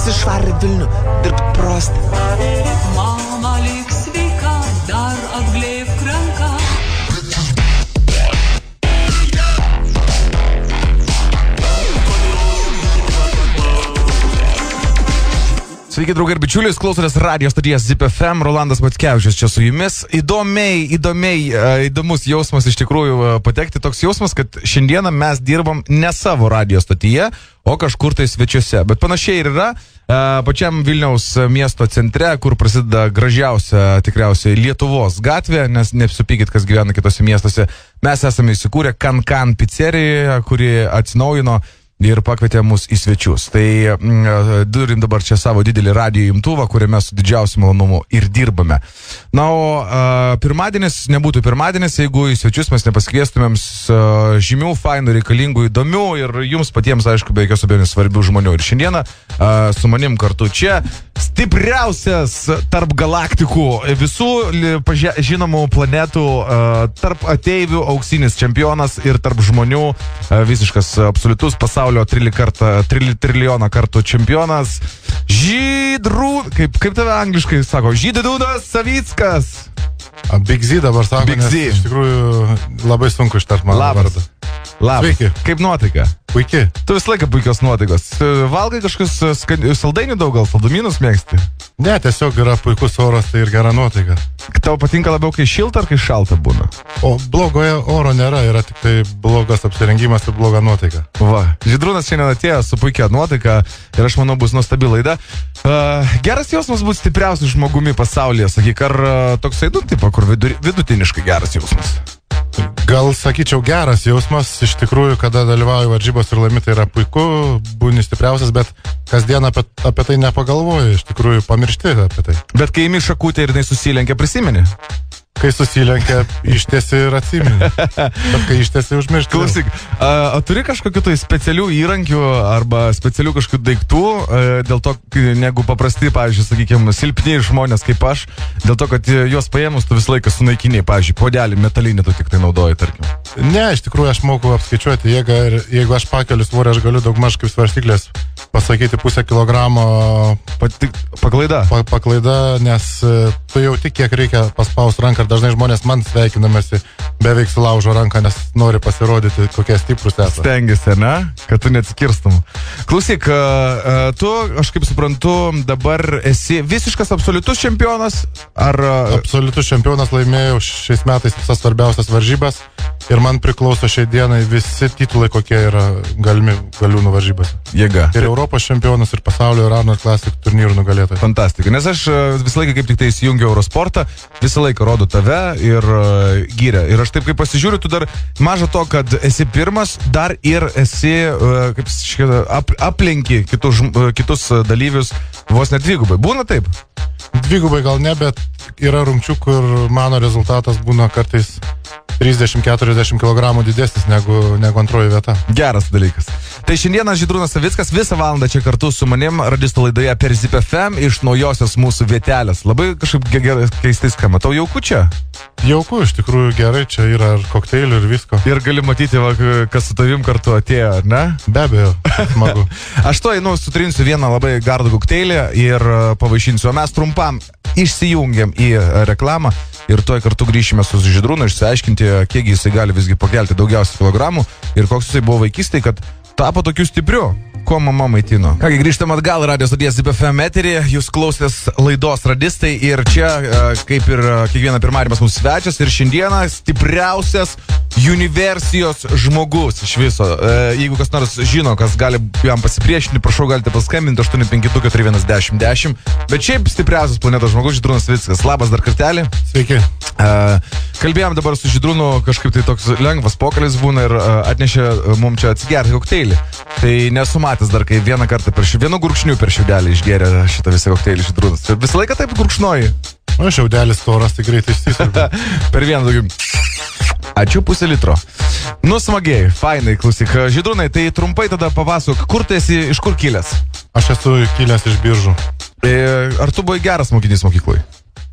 išvarė Vilnių, dirbt prostą. Mama lik sveika, dar apglėbk ranką. Sveiki, draugai ir bičiuliai, klausotės radio stoties Zip FM, Rolandas Mackevičius čia su jumis. Įdomus jausmas iš tikrųjų patekti, toks jausmas, kad šiandieną mes dirbam ne savo radio stotyje, o kažkur tai svečiuose. Bet panašiai ir yra pačiam Vilniaus miesto centre, kur prasideda gražiausia tikriausiai Lietuvos gatvė, nes neapsupykit, kas gyvena kitose miestuose. Mes esame įsikūrę Kan pizzerijoje, kuri atsinaujino ir pakvietė mus į svečius. Tai turim dabar čia savo didelį radijo imtuvą, kuriame su didžiausiu malonumu ir dirbame. Na, o pirmadienis nebūtų pirmadienis, jeigu į svečius mes nepasikviestumėm žymių, fainų, reikalingų, įdomių ir jums patiems, aišku, be jokios abejonės svarbių žmonių. Ir šiandieną su manim kartu čia stipriausias tarp galaktikų, visų žinomų planetų, tarp ateivių auksinis čempionas ir tarp žmonių visiškas absoliutus pasaulio trilijoną kartų čempionas kaip tave angliškai sako, Žydrūnas Savickas. Big Z dabar sako, Big Z. Iš tikrųjų labai sunku ištart mano vardą. Labas. Sveiki. Kaip nuotaika? Puikiai. Tu visą laiką puikios nuotaikos. Valgai kažkokius saldainių daug, gal saldumynus mėgsti? Ne, tiesiog yra puikus oras, tai ir gera nuotaika. Tau patinka labiau, kai šilta ar kai šalta būna? O blogoje oro nėra, yra tik tai blogas apsirengimas ir bloga nuotaika. Va, Žydrūnas šiandien atėjo su puikia nuotaika ir aš manau bus nuostabi laida. Geras jausmas būti stipriausiu žmogumi pasaulyje, sakyk, ar toksai, tipo, kur vidutiniškai geras jausmas? Gal sakyčiau geras jausmas, iš tikrųjų, kada dalyvauju varžybos ir laimi, tai yra puiku, būni stipriausias, bet kasdien apie tai nepagalvoju, iš tikrųjų pamiršti apie tai. Bet kai imi šakutę ir jinai susilenkia, prisimeni? Kai susilenkia, ištiesi ir atsimeni. Bet kai ištiesi, užmiršti. Klausyk, turi kažkokių tai specialių įrankių arba specialių kažkokių daiktų, dėl to, negu paprasti, pavyzdžiui, sakykime, silpni žmonės kaip aš, dėl to, kad juos paėmus tu visą laiką sunaikiniai, pavyzdžiui, puodelį metalinį tu tik tai naudoji, tarkim. Ne, iš tikrųjų aš moku apskaičiuoti jėgą ir jeigu aš pakeliu svorį, aš galiu daugmaž kaip svarstyklės pasakyti 0,5 kilogramo paklaida, nes tu jau tik kiek reikia paspausti ranką ir dažnai žmonės man sveikinamasi beveik sulaužo ranką, nes nori pasirodyti, kokie stiprus esate. Stengiasi, ne? Kad tu neatsikirstum. Klausyk, tu, aš kaip suprantu, dabar esi visiškas absoliutus čempionas? Absoliutus čempionas, laimėjau šiais metais visas svarbiausias varžybas ir man priklauso šiai dienai visi titulai, kokie yra galiūnų varžybose. Jėga. Ir Europos čempionas, ir pasaulio, ir Arnold Classic turnyrų nugalėtojas. Fantastika, nes aš visą laiką kaip tik tai įsijungiu Eurosportą, visą laiką rodo tave ir gyrę. Ir aš taip kaip pasižiūriu, tu dar maža to, kad esi pirmas, dar ir esi aplenki kitus dalyvius vos net dvigubai. Būna taip? Dvigubai gal ne, bet yra rungčių, kur mano rezultatas būna kartais 30-40 kg didesnis negu antroji vieta. Geras dalykas. Tai šiandieną Žydrūnas Savickas visą valandą čia kartu su manim radisto laidoje per Zip FM iš naujosios mūsų vietelės. Labai kažkaip keistai skamba. Tau jauku čia? Jauku, iš tikrųjų gerai, čia yra ir kokteilių ir visko. Ir gali matyti, kas su tavim kartu atėjo, ar ne? Be abejo, smagu. Aš to sutrinsiu vieną labai gardų kokteilį ir pavaišinsiu, o mes trumpam išsijungiam į reklamą ir toj kartu grįšime su Žydrūnu išsiaiškinti, kiek jisai gali visgi pakelti daugiausiai kilogramų ir koks jisai buvo vaikystėje, kad tapo tokiu stipriu. Ko mama maitino. Kągi, grįžtam atgal radio stoties Zip FM eterį, jūs klausėtės laidos radistai ir čia, kaip ir kiekvieną pirmadienį pas mūsų svečias ir šiandieną stipriausias universijos žmogus iš viso. Jeigu kas nors žino, kas gali jam pasipriešinti, prašau, galite paskambinti 852-4110. Bet šiaip stipriausias planetos žmogus Žydrūnas Savickas. Labas dar kartelį. Sveiki. Kalbėjom dabar su Žydrūnu, kažkaip tai toks lengvas pokalbis būna ir atnešė mums čia atsigerti kokteilį. Tai nesu matęs dar, kai vienu gurkšniu per šiaudelį išgėrė šitą visą kokteilį Žydrūnas. Visą laiką taip gurkšnoji? O šiaudelis storas, tai greitai išsisirbė. Per vieną daugiau. Ačiū, 0,5 litro. Nu, smagiai, fainai, klausyk. Žydrūnai, tai trumpai tada papasakok, kur tu esi, iš kur kilęs? Aš esu kilęs iš Biržų. Ar tu buvai geras mokinys mokykloj?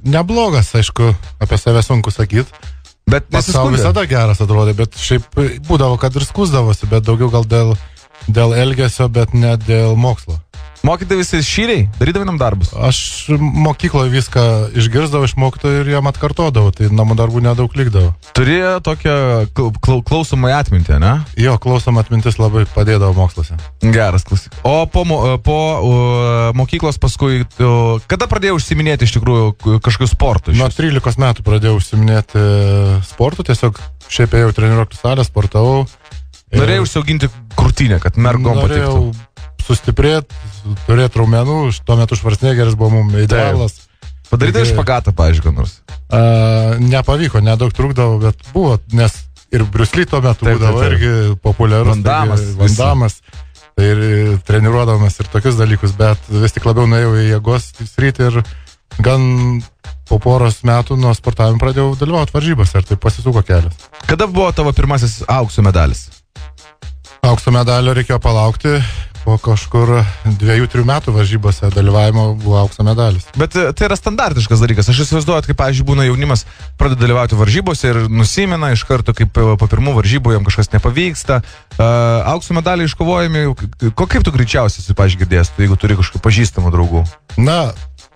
Neblogas, aišku, apie save sunku sakyti. Bet nesiskundė? Visada geras atrodė, bet šiaip būdavo, kad ir skūsdavosi, bet daugiau gal dėl elgesio, bet ne dėl mokslo. Mokydavai visi šyriai, darydavai nam darbus. Aš mokykloje viską išgirsdavau iš mokytojų ir jam atkartodavau, tai namų darbų nedaug likdavo. Turėjo tokią klausomą atmintį, ne? Jo, klausoma atmintis labai padėdavo moksluose. Geras klausyk. O po mokyklos paskui, kada pradėjai užsiminėti iš tikrųjų kažkokiu sportu? Nuo 13 metų pradėjau užsiminėti sportu, tiesiog šiaip ėjau treniruoklių salę, sportavau. Norėjau užsiauginti krūtinę, kad mergom patiktų. Norėjau sustiprėti, turėti raumenų, tuo metu Schwarzeneggeris buvo mums idealas. Padarydai špagatą, pavyzdžiui, nors? Nepavyko, nedaug trukdavo, bet buvo, nes ir Bruce Lee tuo metu būdavo irgi populiarus. Van Damas. Tai ir treniruodamas ir tokius dalykus, bet vis tik labiau nuėjau į jėgos sritį ir gan po poros metų nuo sportavimo pradėjau dalyvauti varžybose ir tai pasisuko kelias. Kada buvo tavo pirmasis aukso medalis? Aukso medalio reikėjo palaukti, po kažkur 2-3 metų varžybose dalyvavimo buvo aukso medalis. Bet tai yra standartiškas dalykas. Aš įsivaizduoju, kaip, pavyzdžiui, būna jaunimas pradeda dalyvauti varžybose ir nusimena iš karto, kaip po pirmų varžybų jam kažkas nepavyksta. Aukso medaliai iškovojami, kaip tu greičiausiai esi, pavyzdžiui, girdėjęs, jeigu turi kažkokių pažįstamų draugų? Na,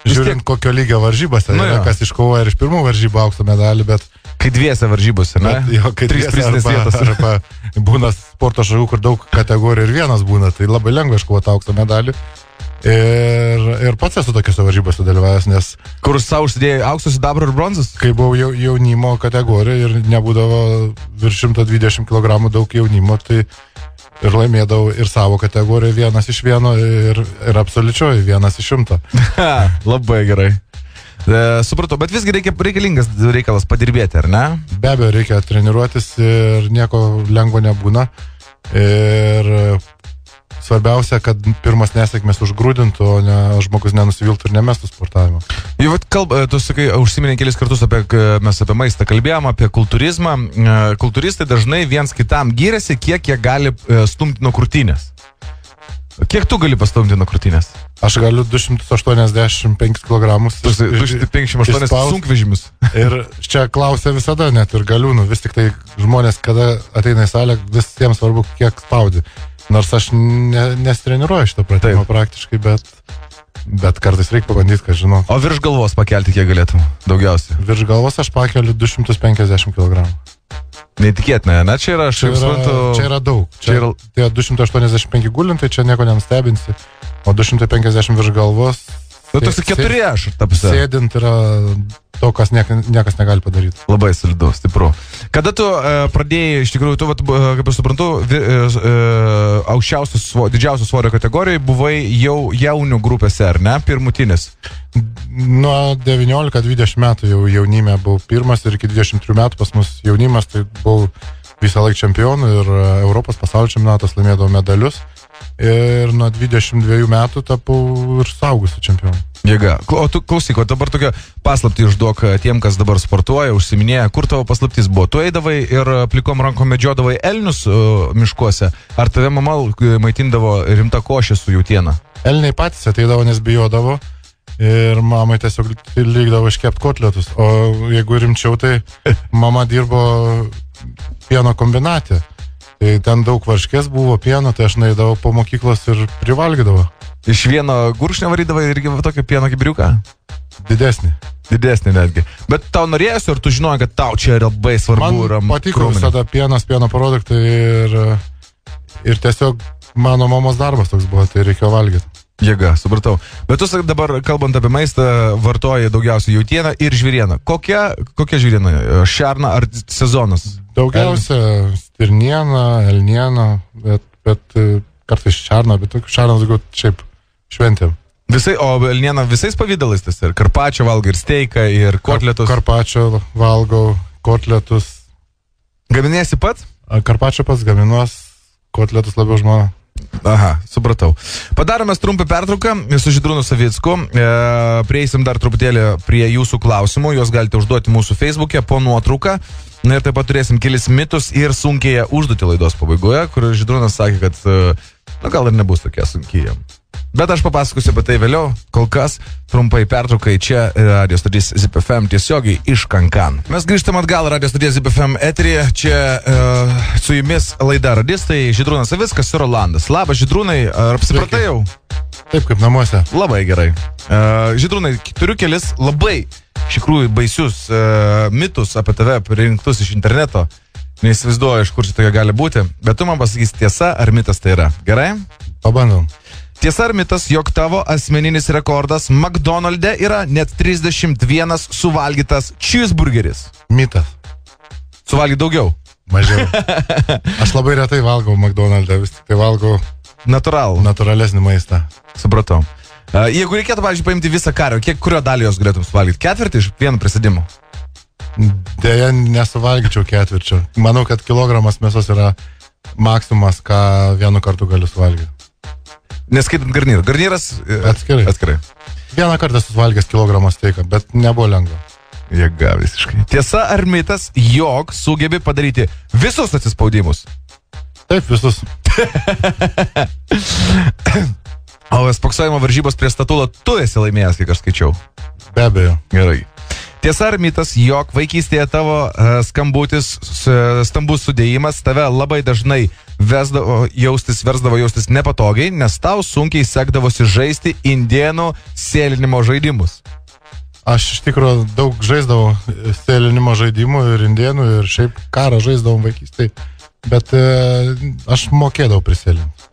žiūrint kokio lygio varžybose, kas iškovoja ir iš pirmų varžybų aukso medalį, bet kai dviese varžybose, ne? Jo, kai dviese arba būna sporto šakų, kur daug kategorijų ir vienas būna, tai labai lengva iškovoti aukso medalį. Ir pats esu tokiuose varžybose dalyvavęs, nes... Kur savo užsidėjai aukso, sidabro ir bronzas? Kai buvau jaunimo kategorija ir nebūdavo virš 120 kg daug jaunimo, tai ir laimėdavau ir savo kategoriją 1 iš 1 ir absoliučioji 1 iš 100. Labai gerai. Supratau, bet visgi reikalingas reikalas padirbėti, ar ne? Be abejo, reikia treniruotis ir nieko lengvo nebūna. Ir svarbiausia, kad pirmas nesėkmės užgrūdintų, o ne žmogus nenusiviltų ir nemestų sportavimo. Jau, tu sakai, užsiminė kelis kartus mes apie maistą kalbėjom, apie kultūrizmą. Kultūristai dažnai viens kitam gyrėsi, kiek jie gali stumti nuo krūtinės. Kiek tu gali pastumti nuo krūtinės? Aš galiu 285 kg. 258 sunkvežimis. Ir čia klausia visada, net ir galiūnų. Vis tik tai žmonės, kada ateina į salę, visiems svarbu, kiek spaudi. Nors aš nestreniruoju šito pratimą praktiškai, bet kartais reikia pabandyti, kad žinau. O virš galvos pakelti kiek galėtum daugiausiai? Virš galvos aš pakeliu 250 kg. Neįtikėtina, ne? Čia yra, aš suprantu... Čia yra daug. Čia 285 gulintai, čia nieko nenustebinsi. O 250 virš galvos... toks 4 aš, tapsi. Sėdint yra to, kas niekas negali padaryti. Labai solidu, stipru. Kada tu pradėjai, iš tikrųjų, tu, kaip aš suprantu, didžiausio svorio kategorijoje buvai jau jaunių grupėse, ar ne? Pirmutinis. Nuo 19-20 metų jau jaunime buvau pirmas ir iki 23 metų pas mus jaunimas, tai buvau visą laiką čempionų ir Europos pasaulio čempionatas laimėdavo medalius. Ir nuo 22 metų tapau ir suaugusių čempionų. Jėga. O tu klausyk, o dabar tokia paslaptį išduok tiem, kas dabar sportuoja, užsiminėja, kur tavo paslaptis buvo? Tu eidavai ir plikom rankom medžiodavai elnius miškuose, ar tave mama maitindavo rimtą košę su jautiena? Elniai patys ateidavo, nes bijodavo ir mamai tiesiog lygdavo iškepti kotletus. O jeigu rimčiau, tai mama dirbo pieno kombinate. Tai ten daug varškės buvo, pieno, tai aš nueidavau po mokyklos ir privalgydavau. Iš vieno gurkšnio varydavai irgi tokį pieno kibriuką? Didesnį netgi. Bet tau norėjosi, ar tu žinojai, kad tau čia labai svarbu? Man patiko visada pienas, pieno produktai ir tiesiog mano mamos darbas toks buvo, tai reikėjo valgyti. Jėga, supratau. Bet tu dabar, kalbant apie maistą, vartoji daugiausiai jautieną ir žvyrieną. Kokia žvyriena? Šerna ar sezonas? Daugiausia stirniena, elniena, bet kartais šerna, bet šernas daugiau šiaip šventėm. O elniena visais pavydalais tas ir karpačio valgo, ir steiką, ir kotletus? Karpačio valgau, kotletus. Gaminėsi pats? Karpačio pats gaminuos, kotletus labiau žmona. Aha, supratau. Padarome trumpą pertrauką su Žydrūnu Savicku. Prieisim dar truputėlį prie jūsų klausimų. Juos galite užduoti mūsų Facebook'e po nuotrauką. Na ir taip pat turėsim kelis mitus ir sunkiai užduoti laidos pabaigoje, kur Žydrūnas sakė, kad gal ir nebus tokie sunkiai. Bet aš papasakosiu apie tai vėliau. Kol kas trumpai pertraukai čia Radio Stotis Zip FM tiesiogiai iš Kankan. Mes grįžtam atgal Radio Stotis Zip FM eteryje. Čia su jumis laida Radistai, Žydrūnas Savickas ir Rolandas. Labas, Žydrūnai, ar apsipratai jau? Taip, kaip namuose. Labai gerai. Žydrūnai, turiu kelis labai, iš tikrųjų, baisius mitus apie tave pririnktus iš interneto. Neįsivaizduoju, iš kur čia tokia gali būti. Bet tu man pasakys, tiesa ar mitas tai yra. Gerai? Pabandom. Tiesa ar mitas, jog tavo asmeninis rekordas McDonald'e yra net 31 suvalgytas cheeseburgeris? Mitas. Suvalgy daugiau? Mažiau. Aš labai retai valgau McDonald'e, vis tik tai valgau natūralesnį maistą. Supratau. Jeigu reikėtų, pavyzdžiui, paimti visą kario, kurio dalį jos galėtum suvalgyti? Ketvirtį iš vieno prisėdimo? Deja, nesuvalgyčiau ketvirčio. Manau, kad kilogramas mėsos yra maksimumas, ką vienu kartu galiu suvalgyti. Neskaitant garnyrą. Garnyras atskirai. Vieną kartą suvalgęs kilogramą steiką, bet nebuvo lengva. Jėga visiškai. Tiesa ar mitas, jog sugebi padaryti visus atsispaudimus? Taip, visus. O spoksojimo varžybos prie statulo tu esi laimėjęs, kiek aš skaičiau? Be abejo. Gerai. Tiesa ar mitas, jog vaikystėje tavo stambus sudėjimas tave labai dažnai versdavo jaustis nepatogiai, nes tau sunkiai sekdavosi žaisti indėnų sėlinimo žaidimus? Aš iš tikrųjų daug žaisdavau sėlinimo žaidimų ir indėnų ir šiaip karą žaisdavau vaikystėje, bet aš mokėdavau prisėlinti.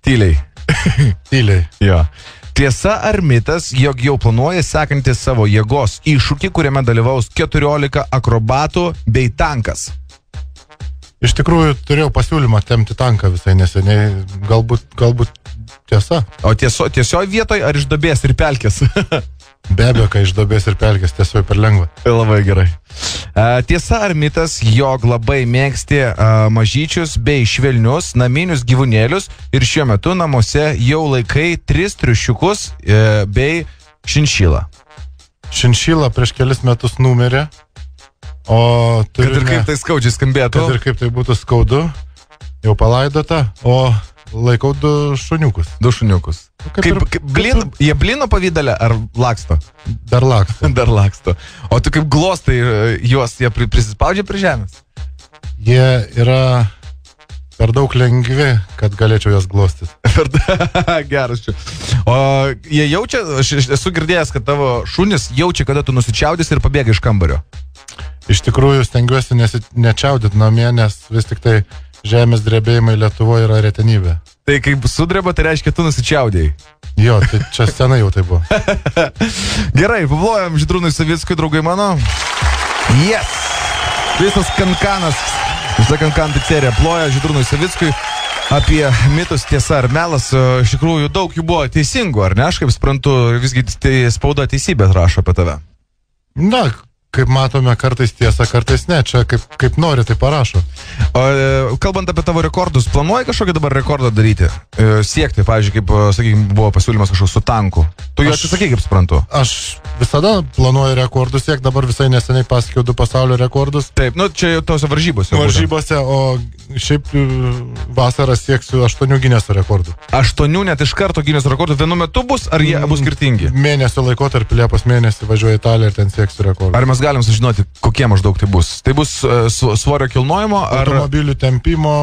Tyliai. Tyliai. Jo. Tiesa ar mitas, jog jau planuoja sekanti savo jėgos iššūkį, kuriame dalyvaus 14 akrobatų bei tankas? Iš tikrųjų, turėjau pasiūlymą tempti tanką visai neseniai, galbūt tiesa. O tiesioj vietoj ar iš duobės ir pelkės? Be abejo, kai iš duobės ir pelkės tiesiog per lengva. Labai gerai. Tiesa ar mitas, jog labai mėgsti mažyčius bei švelnius naminius gyvūnėlius ir šiuo metu namuose jau laikai 3 triušiukus bei šinšilą? Šinšilą prieš kelis metus numirė, o turime... Kad ir kaip tai skaudžiai skambėtų. Kad ir kaip tai būtų skaudu, jau palaidota, o laikau 2 šuniukus. 2 šuniukus. Jie blino pavydalę ar laksto? Dar laksto. Dar laksto. O tu kaip glostai juos, jie prisispaudžia prie žemės? Jie yra per daug lengvi, kad galėčiau juos glostyti. Geras čia. O jie jaučia, aš esu girdėjęs, kad tavo šunis jaučia, kada tu nusičiaudys ir pabėga iš kambario. Iš tikrųjų stengiuosi nečiaudyti namie, nes vis tik tai žemės drebėjimai Lietuvoje yra retenybė. Tai kaip sudreba, tai reiškia, tu nusičiaudėjai. Jo, tai čia senai jau tai buvo. Gerai, paplojam Žydrūnui Savickui, draugai mano. Yes! Visas kankanas, visa kankan picerija ploja Žydrūnui Savickui apie mitus, tiesa ar melas. Iš tikrųjų, daug jų buvo teisingų, ar ne? Aš kaip suprantu, visgi tai spauda teisybės rašo apie tave. Na, kaip matome, kartais tiesa, kartais ne. Čia kaip nori, tai parašo. O kalbant apie tavo rekordus, planuoji kažkokį dabar rekordą daryti? Siekti, pavyzdžiui, kaip, sakykime, buvo pasiūlymas kažkoks su tanku. Tu jo atsisakai, kaip suprantu? Aš visada planuoju rekordus siekti, dabar visai neseniai pasakiau 2 pasaulio rekordus. Taip, nu čia jau tose varžybose. Varžybose, o šiaip vasarą sieksiu 8 Gineso rekordų. 8 net iš karto Gineso rekordų vienu metu bus, ar jie bus skirtingi? Mėnesio laikotarpį, Liepos mėnesį važiuoju į Italiją ir ten sieksiu rekordų. Ar mes galim sužinoti, kokie maždaug tai bus? Tai bus svorio kilnojimo ar... Automobilių tempimo,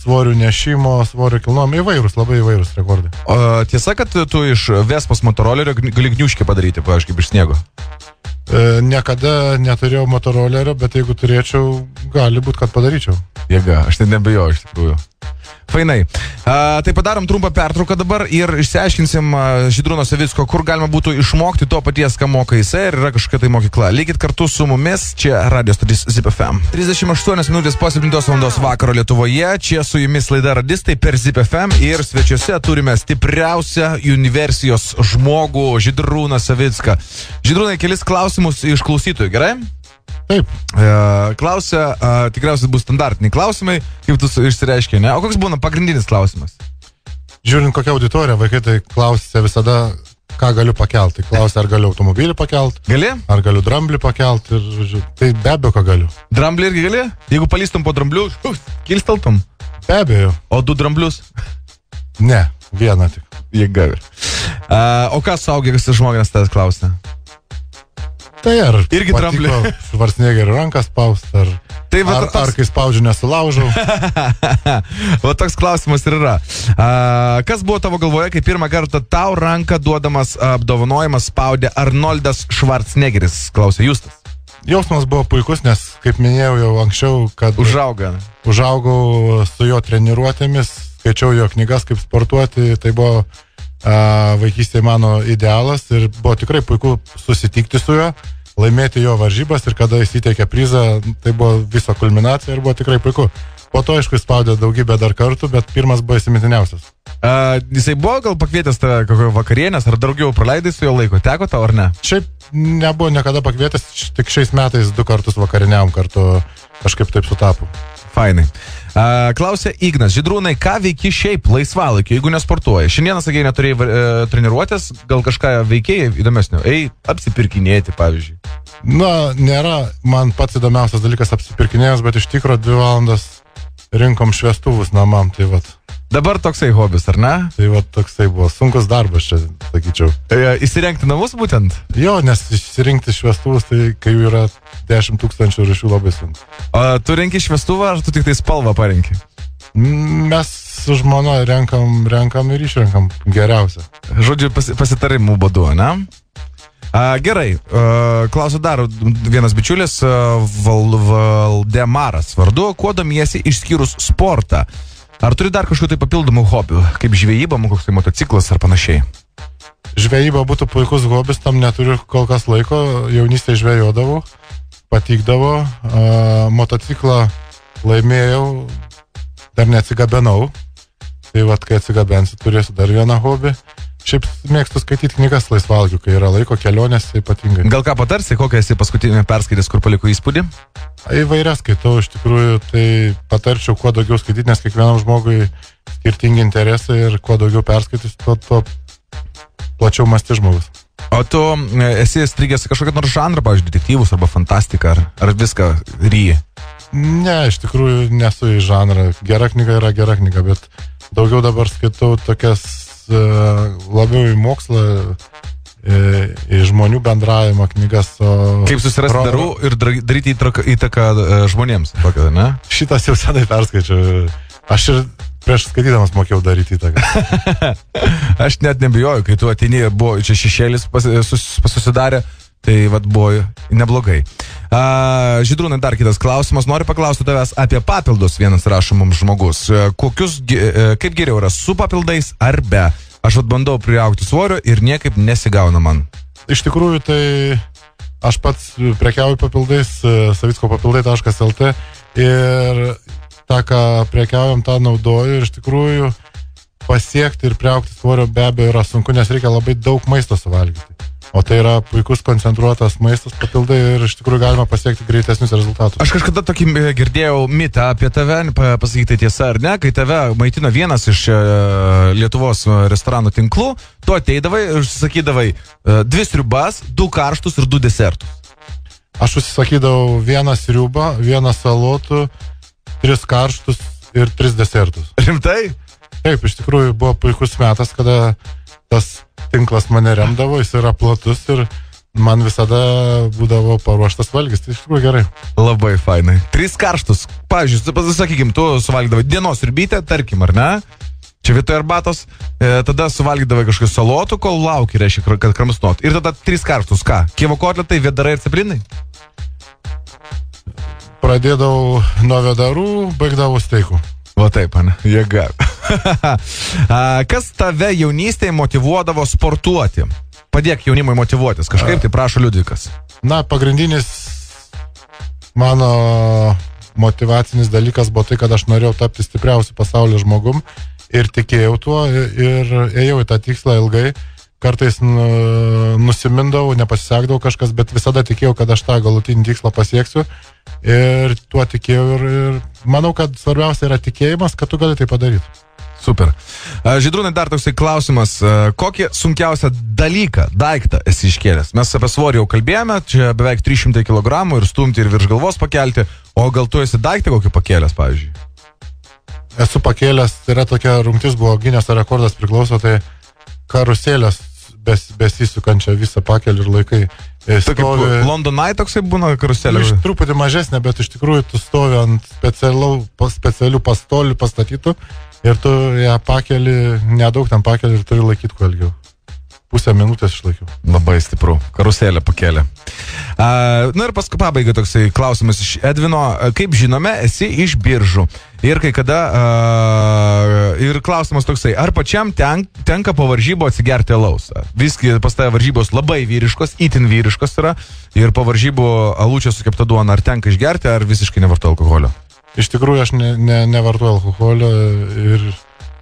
svorių nešimo, svorio kilnojimo, labai įvairūs rekordai. O tiesa, kad tu iš Vespas motorolerio gali gniuškį padaryti, pavyzdžiui, kaip iš sniego? Niekada neturėjau motorolerio, bet jeigu turėčiau, gali būti, kad padaryčiau. Jėga, aš net nebejoju iš tikrųjų. Fainai. Tai padarom trumpą pertrauką dabar ir išsiaiškinsim Žydrūno Savicko, kur galima būtų išmokti to paties, ką moka jisai, ir yra kažkokia tai mokykla. Likit kartu su mumis, čia Radio stotis Zip FM. 38 minutės po 7 valandos vakaro Lietuvoje, čia su jumis laida Radistai per Zip FM ir svečiuose turime stipriausią universijos žmogų Žydrūną Savicką. Žydrūnai, kelis klausimus iš klausytojų, gerai? Taip. Klausia, tikriausiai bus standartiniai klausimai, kaip tu išsireiškė, ne? O koks būna pagrindinis klausimas? Žiūrint kokią auditoriją, vaikai tai klausia visada, ką galiu pakelti. Klausia, ar galiu automobilį pakelti. Gali? Ar galiu dramblį pakelti. Tai be abejo, ką galiu. Dramblį irgi gali? Jeigu palystum po dramblių, kilsteltum? Be abejo. O 2 dramblius? Ne, 1 tik. Jėga. O ką suaugęs žmonės tavęs klausia? Tai ar irgi dramblį. Schwarzeneggerio ranką spaust, ar kai spaudžiu nesulaužau. Va toks klausimas ir yra. Kas buvo tavo galvoje, kai pirmą kartą tau ranką duodamas apdovanojimas spaudė Arnoldas Schwarzeneggeris, klausė Justas. Jausmas buvo puikus, nes, kaip minėjau jau anksčiau, kad užaugau su jo treniruotėmis, skaičiau jo knygas, kaip sportuoti, tai buvo vaikystėje mano idealas ir buvo tikrai puiku susitikti su juo, laimėti jo varžybas ir kada jis įteikė prizą, tai buvo viso kulminacija ir buvo tikrai puiku. Po to, aišku, spaudė daugybę dar kartų, bet pirmas buvo įsimintiniausias. Jisai buvo gal pakvietęs tave kokio vakarienės, ar daugiau praleidai su jo laiko, teko tau ar ne? Šiaip nebuvo niekada pakvietęs, tik šiais metais 2 kartus vakarieniavom kartu, kažkaip taip sutapo. Fainai. Klausė Ignas, Žydrūnai, ką veiki šiaip laisvalaikiu, jeigu nesportuoji? Šiandieną, sakei, neturėjai treniruotės, gal kažką veikėjai įdomesnio? Apsipirkinėti, pavyzdžiui. Na, nėra man pats įdomiausias dalykas apsipirkinėjimas, bet iš tikro 2 valandas rinkom šviestuvus namam, tai vat. Dabar toksai hobis, ar ne? Tai vat toksai buvo sunkus darbas čia, sakyčiau. Įsirengti namus būtent? Jo, nes įsirinkti šviestuvus, tai kai jų yra 10 000 ir iš jų labai sunku. O tu renki šviestuvą, ar tu tik tai spalvą parenki? Mes su žmona renkam ir išrenkam geriausią. Žodžiu, pasitarimų būdu, ne? Gerai, klausiu dar vienas bičiulis, Valdemaras vardu, kuo domiesi išskyrus sportą? Ar turi dar kažkokių tai papildomų hobių, kaip žvejyba, koks tai motociklas ar panašiai? Žvejyba būtų puikus hobis, tam neturiu kol kas laiko, jaunystėje žvejodavau, patikdavo, motociklą laimėjau, dar neatsigabenau, tai vat, kai atsigabensiu, turėsiu dar vieną hobį. Šiaip mėgstu skaityti knygas laisvalgiu, kai yra laiko kelionės, ypatingai. Gal ką patarsi, kokią esi paskutinį perskaitęs, kur paliko įspūdį? Įvairias skaitau, iš tikrųjų, tai patarčiau kuo daugiau skaityti, nes kiekvienam žmogui skirtingi interesai ir kuo daugiau perskaitys, tuo plačiau mąsti žmogus. O tu esi strigęs kažkokią nors žanrą, pavyzdžiui, detektyvus arba fantastiką, ar viską ryji? Ne, iš tikrųjų nesu į žanrą. Gera knyga yra gera knyga, bet daugiau dabar skaitau tokias labiau į mokslą, į žmonių bendravimą knygas. Kaip susirasti darų ir daryti įtaką žmonėms, tokia, ne? Šitas jau senai perskaičiau. Aš ir prieš skaitydamas mokėjau daryti įtaką. Aš net nebijoju, kai tu ateini, buvo čia šešėlis susidarė, tai vat buvo neblogai. Žydrūnai, dar kitas klausimas. Noriu paklausti tavęs apie papildus, vienas rašo mums žmogus. Kaip geriau yra, su papildais ar be? Aš bandau priaugti svorio ir niekaip nesigauna man. Iš tikrųjų, tai aš pats prekiauju papildais, savicko-papildai.lt ir tą, ką prekiaujam, tą naudoju ir iš tikrųjų pasiekti ir priaugti svorio be abejo yra sunku, nes reikia labai daug maisto suvalgyti. O tai yra puikus koncentruotas maistas papildai ir iš tikrųjų galima pasiekti greitesnius rezultatus. Aš kažkada tokį girdėjau mitą apie tave, pasakyti tiesa ar ne, kai tave maitina vienas iš Lietuvos restoranų tinklų, tu ateidavai ir užsisakydavai 2 sriubas, 2 karštus ir 2 desertus. Aš užsisakydavau 1 sriubą, 1 salotų, 3 karštus ir 3 desertus. Rimtai? Taip, iš tikrųjų buvo puikus metas, kada tas tinklas mane remdavo, jis yra platus ir man visada būdavo paruoštas valgis, tai iš tikrųjų gerai. Labai fainai. 3 karštus. Pavyzdžiui, sakykim, tu suvalgydavai dienos sriubytę, tarkim, ar ne? Čia vietoje arbatos, tada suvalgydavai kažkokių salotų, kol lauki, reiškia, kad kramsnot. Ir tada 3 karštus, ką? Kievo kotletai, vėdarai ir ceplinai? Pradėdavau nuo vėdarų, baigdavau steikų. Va taip, ne? Jėga. Kas tave jaunystėje motyvuodavo sportuoti? Padėk jaunimui motyvuotis. Kažkaip tai prašo Liudvikas. Na, pagrindinis mano motyvacinis dalykas buvo tai, kad aš norėjau tapti stipriausiu pasaulio žmogum ir tikėjau tuo ir ėjau į tą tikslą ilgai. Kartais nusimindavau, nepasisekdavau kažkas, bet visada tikėjau, kad aš tą galutinį tikslą pasieksiu ir tuo tikėjau ir manau, kad svarbiausia yra tikėjimas, kad tu gali tai padaryti. Super. Žydrūnai, dar toksai klausimas. Kokį sunkiausią daiktą esi iškėlęs? Mes apie svorį jau kalbėjome, čia beveik 300 kg ir stumti ir virš galvos pakelti, o gal tu esi daiktą kokį pakėlęs, pavyzdžiui? Esu pakėlęs, tai yra tokia rungtis buvo, Gineso rekordas priklauso, tai karuselės besisukančią visą pakelį ir laikai. Tai kaip Londonai toksai būna karuselė? Iš truputį mažesnė, bet iš tikrųjų tu stovi ant specialių pastolių pastatytų ir tu ją pakelį, nedaug ten pakelį ir turi laikyti kuo ilgiau. Pusę minutės išlaikiau. Labai stipru. Karuselė pakėlė. Na ir paskui pabaiga toksai klausimas iš Edvino. Kaip žinome, esi iš Biržų. Ir kai kada... ir klausimas toksai. Ar pačiam tenka po varžybų atsigerti alaus? Visgi pas tave varžybos labai vyriškos, itin vyriškos yra. Ir po varžybų alučio su kepta duona. Ar tenka išgerti, ar visiškai nevartoji alkoholio? Iš tikrųjų, aš nevartoju alkoholio ir...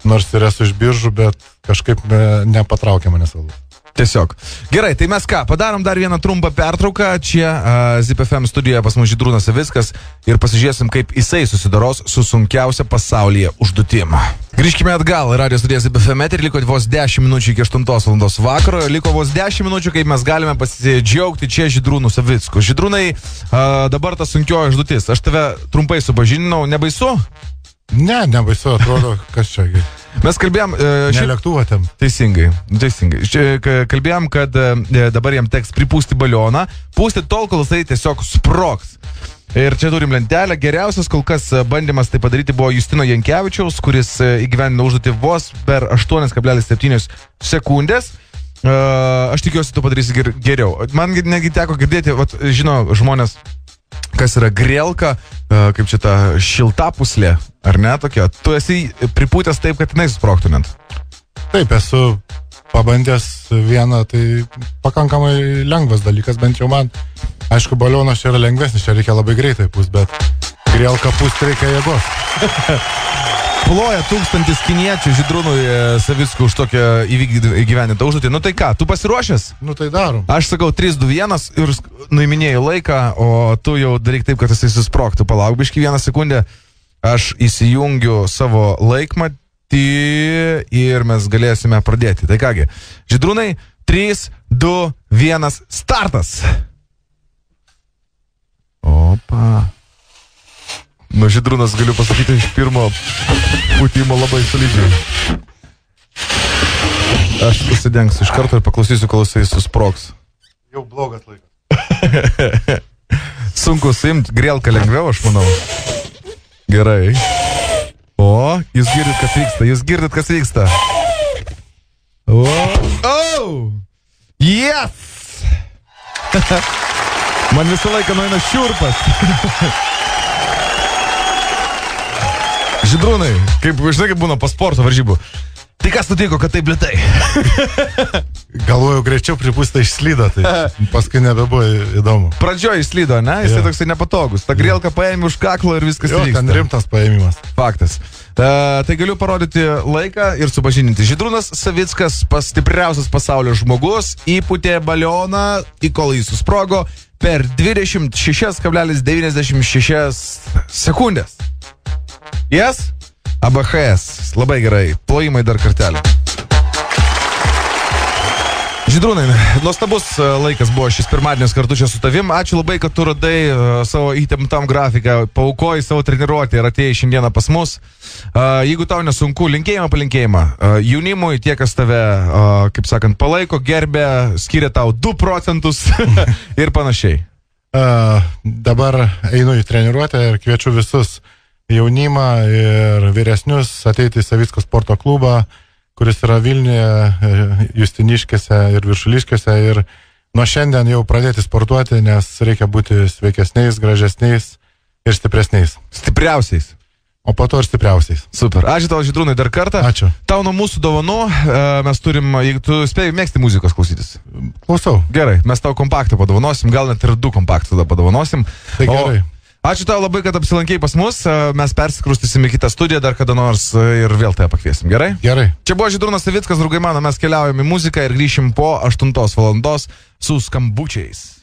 Nors ir esu iš Biržų, bet kažkaip nepatraukia manęs alus. Tiesiog. Gerai, tai mes ką, padarom dar vieną trumpą pertrauką. Čia Zip FM studijoje pas mus Žydrūnas Savickas ir pasižiūrėsim, kaip jisai susidaros su sunkiausia pasaulyje užduotim. Grįžkime atgal, radio studija Zip FM ir liko vos 10 minučių iki 8 valandos vakaro. Liko vos 10 minučių, kaip mes galime pasidžiaugti čia Žydrūnu Savicku. Žydrūnai, dabar ta sunkioji užduotis. Aš tave trumpai supažindinau, nebaisu? Ne, nebaisu, atrodo, kas čia. Mes kalbėjom... Nelėktuvą ten. Teisingai. Kalbėjom, kad dabar jam teks pripūsti balioną, pūsti tol, kol jisai tiesiog sprogs. Ir čia turim lentelę. Geriausias kol kas bandymas tai padaryti buvo Justino Jankevičiaus, kuris įgyvendino užduotį vos per 8,7 sekundės. Aš tikiuosi, tu padarysi geriau. Man negi teko girdėti, žino žmonės, kas yra grelka, kaip čia ta šiltapuslė, ar ne tokia? Tu esi pripūtęs taip, kad jinai susprogtų net. Taip, esu pabandęs vieną, tai pakankamai lengvas dalykas, bent jau man. Aišku, balionas čia yra lengvesnis, čia reikia labai greitai pūst, bet grelka pūst reikia jėgos. Ploja 1000 kiniečių Žydrūnui Savickui už tokią įgyvendintą užduotį. Nu tai ką, tu pasiruošęs? Nu tai darom. Aš sakau 3, 2, 1 ir nuiminėjau laiką, o tu jau daryk taip, kad jisai susprogtų. Palauk biškį 1 sekundę. Aš įsijungiu savo laikmatį ir mes galėsime pradėti. Tai kągi, Žydrūnai, 3, 2, 1, startas! Opa. Nu, Žydrūnas, galiu pasakyti, iš pirmo pūtimo labai solidžiai. Aš pasidengsiu iš karto ir paklausysiu, kol jisai susprogs. Jau blogas laikas. Sunku suimti, grelka lengviau, aš manau. Gerai. O, jūs girdit, kas vyksta. O! Yes! Man visą laiką nueina šiurpas. Žydrūnai, žinai, kaip būna po sporto varžybų. Tai kas nutiko, kad taip lėtai? Galvoju, greičiau pripūstą išslydo, tai paskui nebebuvo įdomu. Pradžioje išslydo, ne? Jis toksai nepatogus. Ta grelka paėmė už kaklo ir viskas vyksta. Jo, ten rimtas paėmimas. Faktas. Tai galiu parodyti laiką ir supažindinti. Žydrūnas Savickas, stipriausias pasaulio žmogus, įpūtė balioną, į kol jis susprogo, per 26,96 sekundės. Yes? ABHS. Labai gerai. Plojimai dar kartelį. Žydrūnai, nuostabus laikas buvo šis pirmadienis kartu čia su tavim. Ačiū labai, kad tu radai savo įtemptam grafiką, paaukoji savo treniruotę ir atėjai šiandieną pas mus. Jeigu tau nesunku, palinkėjimą. Jaunimui tie, kas tave, kaip sakant, palaiko, gerbė, skiria tau 2 procentus ir panašiai. Dabar einu į treniruotę ir kviečiu visus jaunimą ir vyresnius ateiti į Savicko sporto klubą, kuris yra Vilniuje, Justiniškėse ir Viršuliškėse, ir nuo šiandien jau pradėti sportuoti, nes reikia būti sveikesniais, gražesniais ir stipresniais. Stipriausiais. O po to ir stipriausiais. Super. Ačiū tau, Žydrūnai, dar kartą. Ačiū. Tau nuo mūsų dovanų mes turim, jeigu tu spėjai mėgsti muzikos klausytis. Klausau. Gerai, mes tau kompaktą padovanosim, gal net ir 2 kompaktų tada padovanosim. Tai gerai. Ačiū tau labai, kad apsilankėjai pas mus. Mes persikrūstysim į kitą studiją dar kada nors ir vėl tave pakviesim. Gerai? Gerai. Čia buvo Žydrūnas Savickas, draugai mano, mes keliaujame į muziką ir grįšim po 8 valandos su skambučiais.